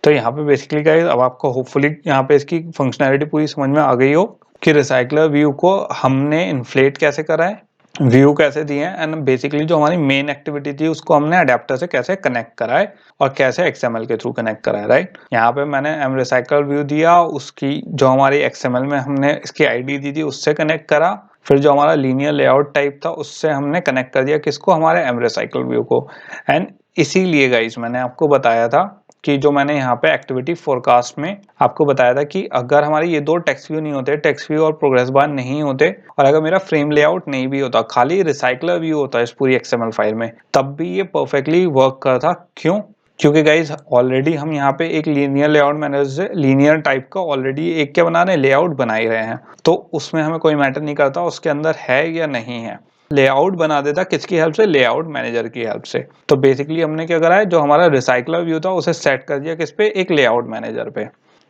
तो यहाँ पे बेसिकली गाइस अब आपको होपफुली यहाँ पे इसकी फंक्शनैलिटी पूरी समझ में आ गई हो कि रिसाइकलर व्यू को हमने इन्फ्लेट कैसे करा है, व्यू कैसे दिए हैं, एंड बेसिकली जो हमारी मेन एक्टिविटी थी उसको हमने अडेप्टर से कैसे कनेक्ट करा है और कैसे XML के थ्रू कनेक्ट करा है, राइट। यहाँ पे मैंने एम रिसाइकल व्यू दिया, उसकी जो हमारी XML में हमने इसकी आईडी दी थी उससे कनेक्ट करा, फिर जो हमारा लीनियर लेआउट टाइप था उससे हमने कनेक्ट कर दिया किसको, हमारे एम रिसाइकल व्यू को। एंड इसीलिए गाइस मैंने आपको बताया था कि जो मैंने यहाँ पे एक्टिविटी फोरकास्ट में आपको बताया था कि अगर हमारे ये दो टेक्स्ट व्यू नहीं होते, टेक्स्ट व्यू और प्रोग्रेस बार नहीं होते, और अगर मेरा फ्रेम लेआउट नहीं भी होता, खाली रिसाइकलर व्यू होता इस पूरी XML फाइल में, तब भी ये परफेक्टली वर्क करता। क्यों? क्योंकि गाइज ऑलरेडी हम यहाँ पे एक लीनियर लेआउट मैनेजर से लीनियर टाइप का ऑलरेडी एक क्या बना रहे हैं, लेआउट बना ही रहे हैं, तो उसमें हमें कोई मैटर नहीं करता उसके अंदर है या नहीं है। लेआउट बना देता किसकी हेल्प से, लेआउट मैनेजर की हेल्प से। तो बेसिकली हमने क्या करा है, जो हमारा रिसाइकलर व्यू था उसे सेट कर दिया किस पे, एक लेआउट मैनेजर पे,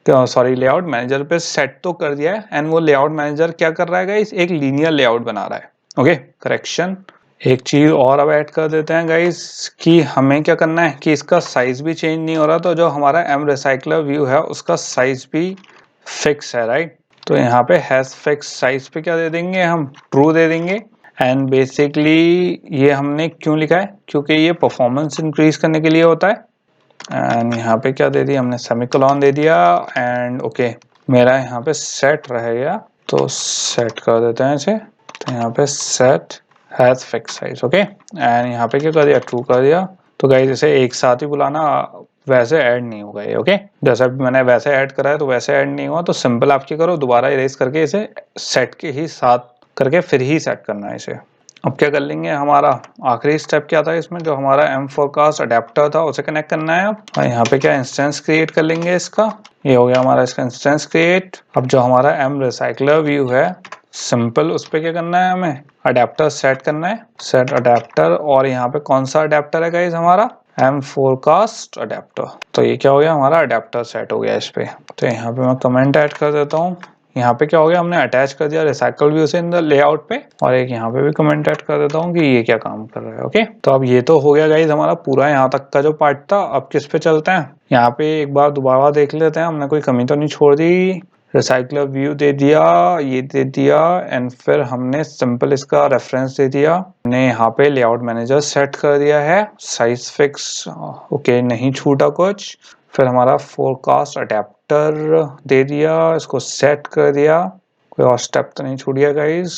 सॉरी लेआउट मैनेजर पे सेट तो कर दिया है। एंड वो लेआउट मैनेजर क्या कर रहा है गाइस, एक लीनियर लेआउट बना रहा है। ओके, करेक्शन, एक चीज और अब ऐड कर देते हैं गाइस कि हमें क्या करना है कि इसका साइज भी चेंज नहीं हो रहा, तो जो हमारा एम रिसाइकलर व्यू है उसका साइज भी फिक्स है, राइट। तो यहाँ पे हैज फिक्स साइज पे क्या दे देंगे, हम ट्रू दे देंगे। एंड बेसिकली ये हमने क्यों लिखा है, क्योंकि ये परफॉर्मेंस इंक्रीज करने के लिए होता है। एंड यहाँ पे क्या दे दिया हमने, सेमीकोलन दे दिया। एंड ओके, मेरा यहाँ पे सेट रहेगा तो सेट कर देते हैं इसे, तो यहाँ पे set has fix size, okay. And यहाँ पे क्या कर दिया, ट्रू कर दिया। तो गाइस इसे एक साथ ही बुलाना, वैसे ऐड नहीं होगा ये, ओके। जैसा मैंने वैसे ऐड करा है तो वैसे ऐड नहीं हुआ, तो सिंपल आप क्या करो, दोबारा इरेज करके इसे सेट के ही साथ करके फिर ही सेट करना है इसे। अब क्या कर लेंगे, हमारा आखिरी स्टेप क्या था इसमें, जो हमारा एम फोरकास्ट अडेप्टर था उसे कनेक्ट करना है। अब और यहाँ पे क्या इंस्टेंस क्रिएट कर लेंगे इसका, ये हो गया हमारा इसका इंस्टेंस क्रिएट। अब जो हमारा एम रिसाइकलर व्यू है सिंपल, उस पर क्या करना है, हमें अडेप्टर सेट करना है, सेट अडेप्टर। और यहाँ पे कौन सा अडेप्टर है गाइस, हमारा एम फोरकास्ट अडेप्टर। तो ये क्या हो गया, हमारा अडेप्टर सेट हो गया इस पे। तो यहाँ पे मैं कमेंट ऐड कर देता हूँ, यहाँ पे क्या हो गया, हमने अटैच कर दिया रिसाइकल व्यू से इन द लेआउट पे। और एक यहाँ पे भी कमेंट ऐड कर देता हूँ कि ये क्या काम कर रहा है, ओके। तो अब ये तो हो गया गाइज हमारा पूरा यहाँ तक का जो पार्ट था। अब किस पे चलते हैं, यहाँ पे एक बार दोबारा देख लेते हैं हमने कोई कमी तो नहीं छोड़ दी। रिसाइकलर व्यू दे दिया, ये दे दिया, एंड फिर हमने सिंपल इसका रेफरेंस दे दिया, हमने यहाँ पे लेआउट मैनेजर सेट कर दिया है, साइज फिक्स, ओके, नहीं छूटा कुछ। फिर हमारा फोरकास्ट अडेप्टर दे दिया, इसको सेट कर दिया, कोई और स्टेप तो नहीं छूट गया गाइस।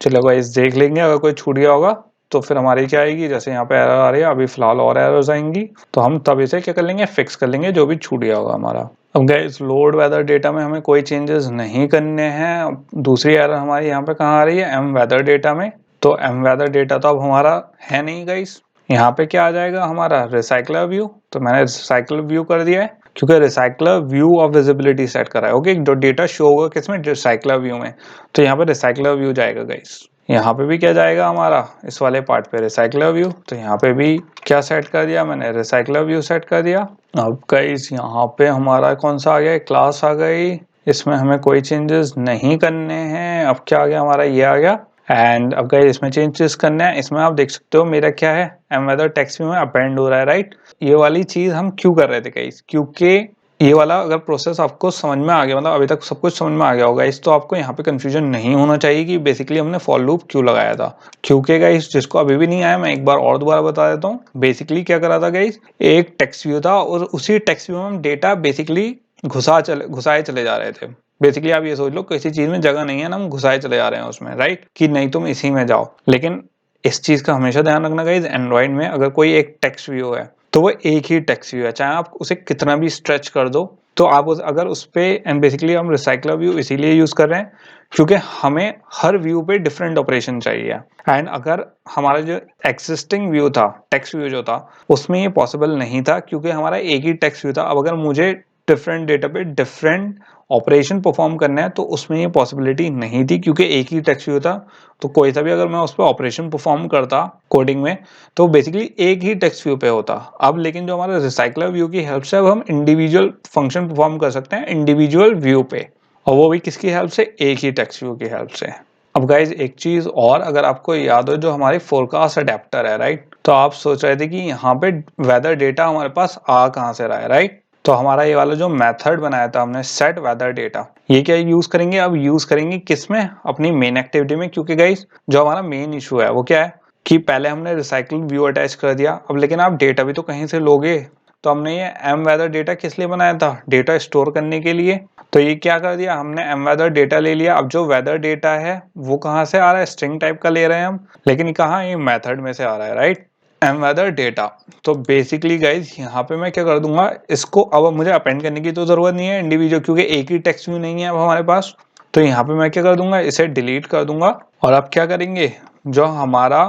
चलो गाइस देख लेंगे, अगर कोई छूट गया होगा तो फिर हमारी क्या आएगी, जैसे यहाँ पे एरर आ रही है, अभी फिलहाल और एरर्स आएंगी, तो हम तब इसे क्या कर लेंगे, फिक्स कर लेंगे जो भी छूट गया होगा हमारा। अब गाइस लोड वेदर डेटा में हमें कोई चेंजेस नहीं करने हैं। दूसरी एरर हमारी यहाँ पे कहाँ आ रही है, एम वेदर डेटा में। तो एम वेदर डेटा तो अब हमारा है नहीं गाइस, यहाँ पे क्या आ जाएगा हमारा रिसाइकलर व्यू। तो मैंने रिसाइकलर व्यू कर दिया है, क्योंकि recycler view of visibility set करा है, ओके। जो डेटा शो होगा किसमें, रिसाइकलर व्यू में, तो यहाँ पे रिसाइकलर व्यू जाएगा गाइस। यहाँ पे भी क्या जाएगा हमारा, इस वाले पार्ट पे रिसाइकलर व्यू। तो यहाँ पे भी क्या सेट कर दिया मैंने, रिसाइकलर व्यू सेट कर दिया। अब गाइस यहाँ पे हमारा कौन सा आ गया, क्लास आ गई, इसमें हमें कोई चेंजेस नहीं करने हैं। अब क्या आ गया हमारा, ये आ गया। एंड अब गाइस इसमें चेंजेस करने हैं, इसमें आप देख सकते हो मेरा क्या है, एम वेदर टेक्स्ट व्यू में अपेंड हो रहा है, राइट। ये वाली चीज हम क्यों कर रहे थे गाइस, क्योंकि ये वाला अगर प्रोसेस आपको समझ में आ गया, मतलब अभी तक सब कुछ समझ में आ गया होगा इस, तो आपको यहाँ पे कंफ्यूजन नहीं होना चाहिए कि बेसिकली हमने फॉर लूप क्यों लगाया था। क्योंकि गाइस जिसको अभी भी नहीं आया, मैं एक बार और दोबारा बता देता हूँ। बेसिकली क्या करा था गाइस, एक टेक्स्ट व्यू था और उसी टेक्स्ट व्यू में हम डेटा बेसिकली घुसाए चले जा रहे थे। बेसिकली आप ये सोच लो किसी चीज में जगह नहीं है ना, हम घुसाए चले जा रहे हैं उसमें, राइट, कि नहीं तुम इसी में जाओ। लेकिन इस चीज का हमेशा ध्यान रखना गाइस, एंड्रॉइड में अगर कोई एक टेक्स्ट व्यू है तो वो एक ही टेक्स्ट व्यू है, चाहे आप उसे कितना भी स्ट्रेच कर दो। तो आप अगर उस पे, एंड बेसिकली हम रिसाइकलर व्यू इसीलिए यूज कर रहे हैं क्योंकि हमें हर व्यू पे डिफरेंट ऑपरेशन चाहिए। एंड अगर हमारा जो एक्सिस्टिंग व्यू था, टेक्स्ट व्यू जो था, उसमें ये पॉसिबल नहीं था क्योंकि हमारा एक ही टेक्स्ट व्यू था। अब अगर मुझे डिफरेंट डेटा पे डिफरेंट ऑपरेशन परफॉर्म करना है तो उसमें ये पॉसिबिलिटी नहीं थी क्योंकि एक ही टेक्स्ट व्यू था। तो कोई सा भी अगर मैं उस पर ऑपरेशन परफॉर्म करता कोडिंग में तो बेसिकली एक ही टेक्स्ट व्यू पे होता। अब लेकिन जो हमारा रिसाइकलर व्यू की हेल्प से अब हम इंडिविजुअल फंक्शन परफॉर्म कर सकते हैं इंडिविजुअल व्यू पे, और वो भी किसकी हेल्प से, एक ही टेक्स्ट व्यू की हेल्प से। अब गाइज एक चीज और अगर आपको याद हो, जो हमारी फोरकास्ट अडेप्टर है, राइट, तो आप सोच रहे थे कि यहाँ पे वेदर डेटा हमारे पास आ कहाँ से रहा है, राइट। तो हमारा ये वाला जो मेथड बनाया था हमने सेट वेदर डेटा, ये क्या यूज करेंगे, अब यूज करेंगे किस में, अपनी मेन एक्टिविटी में। क्योंकि गाइस जो हमारा मेन इशू है वो क्या है कि पहले हमने रिसाइकल व्यू अटैच कर दिया, अब लेकिन आप डेटा भी तो कहीं से लोगे। तो हमने ये एम वेदर डेटा किस लिए बनाया था, डेटा स्टोर करने के लिए। तो ये क्या कर दिया हमने, एम वेदर डेटा ले लिया। अब जो वेदर डेटा है वो कहाँ से आ रहा है, स्ट्रिंग टाइप का ले रहे हैं हम, लेकिन कहाँ, ये मेथड में से आ रहा है, राइट, एम वेदर डेटा। तो बेसिकली गाइज यहाँ पे मैं क्या कर दूंगा, इसको अब मुझे अपेंड करने की तो जरूरत नहीं है इंडिविजुअल, क्योंकि एक ही टेक्स्ट व्यू नहीं है अब हमारे पास। तो यहाँ पे मैं क्या कर दूंगा, इसे डिलीट कर दूंगा। और अब क्या करेंगे, जो हमारा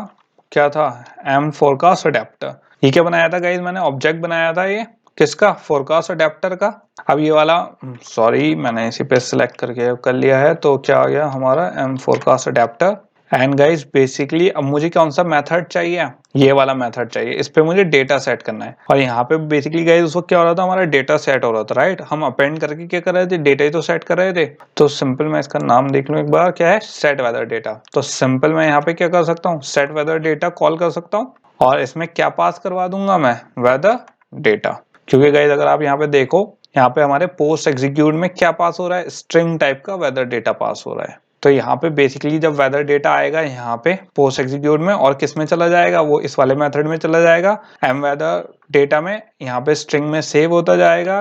क्या था एम फोरकास्ट अडेप्टर, ये क्या बनाया था गाइज, मैंने ऑब्जेक्ट बनाया था ये किसका, फोरकास्ट अडेप्टर का। अब ये वाला, सॉरी मैंने इसी पे सिलेक्ट करके कर लिया है, तो क्या आ गया हमारा M forecast adapter. And guys basically अब मुझे कौन सा मेथड चाहिए, ये वाला मेथड चाहिए, इस पे मुझे डेटा सेट करना है। और यहाँ पे बेसिकली गाइज उस वक्त क्या हो रहा था, हमारा डेटा सेट हो रहा था, राइट, हम अपेंड करके क्या कर रहे थे, डेटा ही तो सेट कर रहे थे। तो सिंपल मैं इसका नाम देख लूं एक बार, क्या है, सेट वेदर डेटा। तो सिंपल मैं यहाँ पे क्या कर सकता हूँ, सेट वेदर डेटा कॉल कर सकता हूँ, और इसमें क्या पास करवा दूंगा मैं, वेदर डेटा। क्योंकि गाइज अगर आप यहाँ पे देखो, यहाँ पे हमारे पोस्ट एग्जीक्यूट में क्या पास हो रहा है, स्ट्रिंग टाइप का वेदर डेटा पास हो रहा है। तो यहाँ पे बेसिकली जब वेदर डेटा आएगा यहाँ पे पोस्ट एग्जीक्यूट में, और किस में चला जाएगा, वो इस वाले मेथड में चला जाएगा, एम वेदर डेटा में, यहाँ पे स्ट्रिंग में सेव होता जाएगा।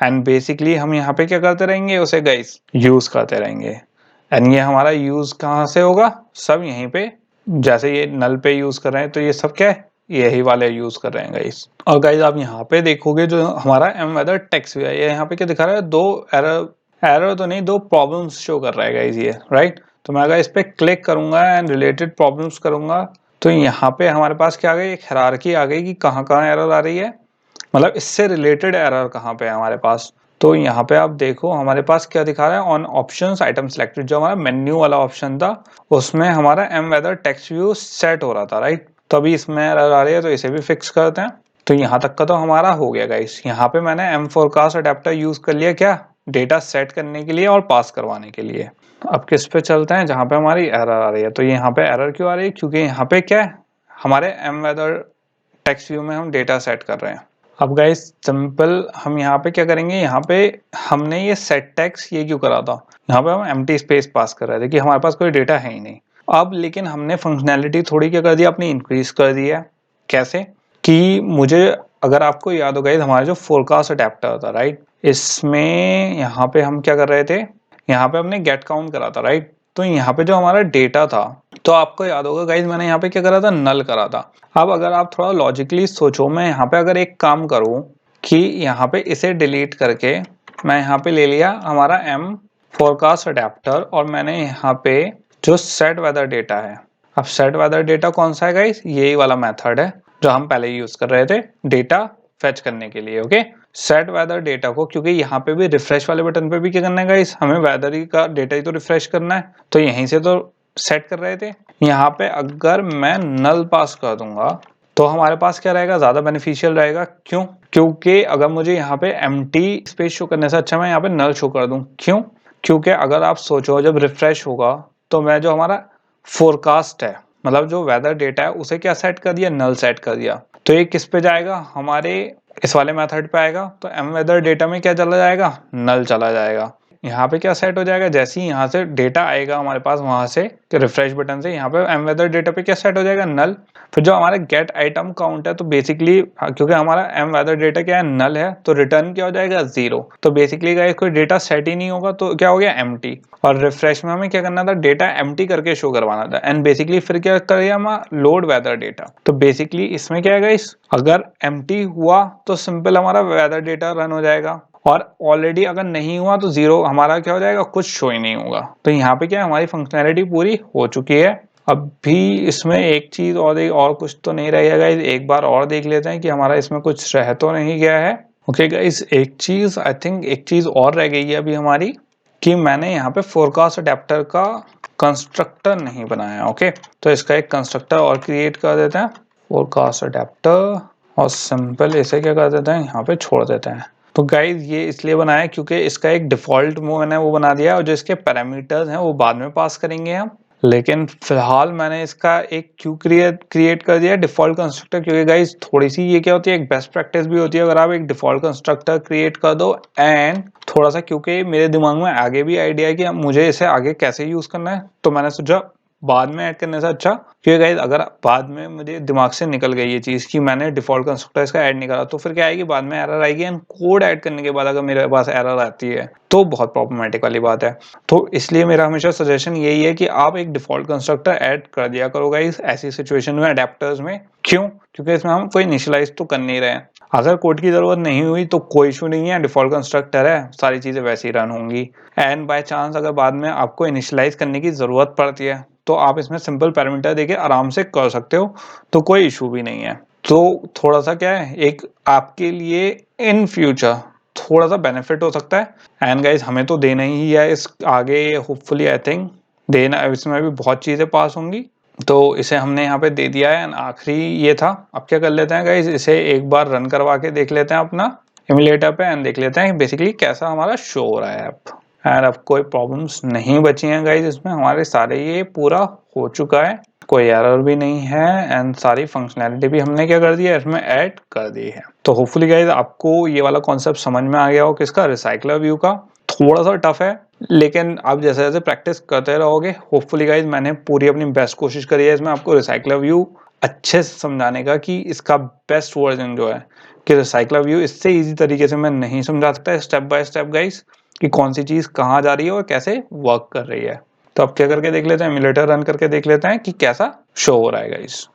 एंड बेसिकली हम यहाँ पे क्या करते रहेंगे, उसे गाइस यूज करते रहेंगे। एंड ये हमारा यूज कहाँ से होगा, सब यहीं पे, जैसे ये नल पे यूज कर रहे हैं, तो ये सब क्या है, यही वाले यूज कर रहे हैं गाइस। और गाइस आप यहाँ पे देखोगे जो हमारा एम वेदर टेक्स्ट भी है, ये यहाँ पे क्या दिखा रहा है, दो एरर तो नहीं, दो प्रॉब्लम्स शो कर रहा है गाइस ये, राइट। तो मैं अगर इस पे क्लिक करूंगा एंड रिलेटेड प्रॉब्लम्स करूंगा, तो यहाँ पे हमारे पास क्या आ गई, एक हायरार्की आ गई कि कहाँ कहाँ एरर आ रही है, मतलब इससे रिलेटेड एरर कहाँ पे है हमारे पास। तो यहाँ पे आप देखो हमारे पास क्या दिखा रहा है, ऑन ऑप्शंस आइटम सिलेक्टेड, जो हमारा मेन्यू वाला ऑप्शन था उसमें हमारा M weather text view set हो रहा था, राइट। तो अभी इसमें एरर आ रही है, तो इसे भी फिक्स करते हैं। तो यहाँ तक का तो हमारा हो गया गाइस। यहाँ पे मैंने एम फोरकास्ट अडेप्टर यूज कर लिया, क्या, डेटा सेट करने के लिए और पास करवाने के लिए। अब किस पे चलते हैं, जहाँ पे हमारी एरर आ रही है। तो यहाँ पे एरर क्यों आ रही है, क्योंकि यहाँ पे क्या है, हमारे एम वेदर टेक्स्ट व्यू में हम डेटा सेट कर रहे हैं। अब गाइस सिंपल हम यहाँ पे क्या करेंगे, यहाँ पे हमने ये सेट टेक्स्ट ये क्यों करा था, यहाँ पे हम एम्प्टी स्पेस पास कर रहे थे कि हमारे पास कोई डेटा है ही नहीं। अब लेकिन हमने फंक्शनैलिटी थोड़ी क्या कर दी, अपनी इंक्रीज कर दी है। कैसे कि मुझे, अगर आपको याद होगा हमारा जो फोरकास्ट अडेप्टर था, राइट, इसमें यहाँ पे हम क्या कर रहे थे, यहाँ पे हमने गेट काउंट करा था, राइट। तो यहाँ पे जो हमारा डेटा था, तो आपको याद होगा गाइज मैंने यहाँ पे क्या करा था, नल करा था। अब अगर आप थोड़ा लॉजिकली सोचो, मैं यहाँ पे अगर एक काम करूँ कि यहाँ पे इसे डिलीट करके मैं यहाँ पे ले लिया हमारा एम फोरकास्ट अडेप्टर, और मैंने यहाँ पे जो सेट वेदर डेटा है, अब सेट वेदर डेटा कौन सा है गाइस, यही वाला मेथड है जो हम पहले यूज कर रहे थे डेटा फेच करने के लिए। ओके, सेट वेदर डेटा को, क्योंकि यहाँ पे भी रिफ्रेश वाले बटन पे भी क्या करना है गाइस, हमें वेदर ही का डेटा ही तो रिफ्रेश करना है, तो यहीं से तो सेट कर रहे थे। यहाँ पे अगर मैं नल पास कर दूंगा तो हमारे पास क्या रहेगा, ज्यादा बेनिफिशियल रहेगा। क्यों, क्योंकि अगर मुझे यहाँ पे एम्प्टी स्पेस शो करने से अच्छा मैं यहाँ पे नल शो कर दूं। क्यों, क्योंकि अगर आप सोचो जब रिफ्रेश होगा तो मैं जो हमारा फोरकास्ट है, मतलब जो वेदर डेटा है, उसे क्या सेट कर दिया, नल सेट कर दिया। तो ये किस पे जाएगा, हमारे इस वाले मेथड पे आएगा। तो एम वेदर डेटा में क्या चला जाएगा, नल चला जाएगा। यहाँ पे क्या सेट हो जाएगा, जैसे ही यहाँ से डेटा आएगा हमारे पास, वहां से रिफ्रेश बटन से यहाँ पे एम वेदर डेटा पे क्या सेट हो जाएगा, नल। फिर जो हमारा गेट आइटम काउंट है, तो बेसिकली क्योंकि हमारा एम वेदर डेटा क्या है, नल है, तो रिटर्न क्या हो जाएगा, 0। तो बेसिकली गाइस कोई डेटा सेट ही नहीं होगा, तो क्या हो गया, एम्प्टी। और रिफ्रेश में हमें क्या करना था, डेटा एम्प्टी करके शो करवाना था। एंड बेसिकली फिर क्या करेगा हमारा, लोड वेदर डेटा। तो बेसिकली इसमें क्या है गाइस, अगर एम्प्टी हुआ तो सिंपल हमारा वेदर डेटा रन हो जाएगा, और ऑलरेडी अगर नहीं हुआ तो 0 हमारा क्या हो जाएगा, कुछ शो ही नहीं होगा। तो यहाँ पे क्या है, हमारी फंक्शनैलिटी पूरी हो चुकी है। अब भी इसमें एक चीज और कुछ तो नहीं रहेगा गाइस, एक बार और देख लेते हैं कि हमारा इसमें कुछ रह तो नहीं गया है। ओके गाइस, एक चीज आई थिंक एक चीज और रह गई है अभी हमारी, कि मैंने यहाँ पे फोरकास्ट अडेप्टर का कंस्ट्रक्टर नहीं बनाया। ओके, तो इसका एक कंस्ट्रक्टर और क्रिएट कर देते हैं, फोरकास्ट अडेप्टर, और सिंपल इसे क्या कर देते हैं, यहाँ पे छोड़ देते हैं। तो गाइज ये इसलिए बनाया क्योंकि इसका एक डिफॉल्ट मैंने वो बना दिया है, और जो इसके पैरामीटर्स हैं वो बाद में पास करेंगे हम। लेकिन फिलहाल मैंने इसका एक क्यों क्रिएट कर दिया डिफॉल्ट कंस्ट्रक्टर, क्योंकि गाइस थोड़ी सी ये क्या होती है, एक बेस्ट प्रैक्टिस भी होती है अगर आप एक डिफॉल्ट कंस्ट्रक्टर क्रिएट कर दो। एंड थोड़ा सा क्योंकि मेरे दिमाग में आगे भी आइडिया है कि मुझे इसे आगे कैसे यूज करना है, तो मैंने सोचा बाद में ऐड करने से अच्छा, क्योंकि गाइस अगर बाद में मुझे दिमाग से निकल गई ये चीज कि मैंने डिफॉल्ट कंस्ट्रक्टर इसका ऐड नहीं करा, तो फिर क्या आएगी बाद में एरर आएगी। एंड कोड ऐड करने के बाद अगर मेरे पास एरर आती है तो बहुत प्रॉब्लमेटिक वाली बात है। तो इसलिए मेरा हमेशा सजेशन यही है कि आप एक डिफॉल्ट कंस्ट्रक्टर ऐड कर दिया करो गाइस ऐसी सिचुएशन में, अडेप्टर्स में। क्यों? क्योंकि इसमें हम कोई इनिशियलाइज तो कर नहीं रहे हैं। अगर कोड की जरूरत नहीं हुई तो कोई इशू नहीं है, डिफॉल्ट कंस्ट्रक्टर है, सारी चीजें वैसे ही रन होंगी। एंड बाय चांस अगर बाद में आपको इनिशियलाइज करने की जरूरत पड़ती है तो आप इसमें सिंपल पैरामीटर देके आराम से कर सकते हो, तो कोई इशू भी नहीं है। तो थोड़ा सा क्या है, एक आपके लिए इन फ्यूचर थोड़ा सा बेनिफिट हो सकता है। एंड गाइस हमें तो देना ही है इस आगे, होपफुली आई थिंक देना, इसमें भी बहुत चीजें पास होंगी, तो इसे हमने यहाँ पे दे दिया है। एंड आखिरी ये था, अब क्या कर लेते हैं गाइस, इसे एक बार रन करवा के देख लेते हैं अपना इमुलेटर पे एंड देख लेते हैं बेसिकली कैसा हमारा शो हो रहा है ऐप। एंड अब कोई प्रॉब्लम्स नहीं बची हैं गाइस, इसमें हमारे सारे ये पूरा हो चुका है, कोई एरर भी नहीं है। एंड सारी फंक्शनैलिटी भी हमने क्या कर दी है इसमें ऐड कर दी है। तो होपफुली गाइस आपको ये वाला कॉन्सेप्ट समझ में आ गया हो किसका, रिसाइकलर व्यू का। थोड़ा सा टफ है लेकिन आप जैसे जैसे प्रैक्टिस करते रहोगे, होपफुली गाइस मैंने पूरी अपनी बेस्ट कोशिश करी है इसमें आपको रिसाइकलर व्यू अच्छे से समझाने का, कि इसका बेस्ट वर्जन जो है कि रिसाइकलर व्यू इससे इजी तरीके से मैं नहीं समझा सकता स्टेप बाय स्टेप गाइस, कि कौन सी चीज कहाँ जा रही है और कैसे वर्क कर रही है। तो अब क्या करके देख लेते हैं, एमुलेटर रन करके देख लेते हैं कि कैसा शो हो रहा है गाइस।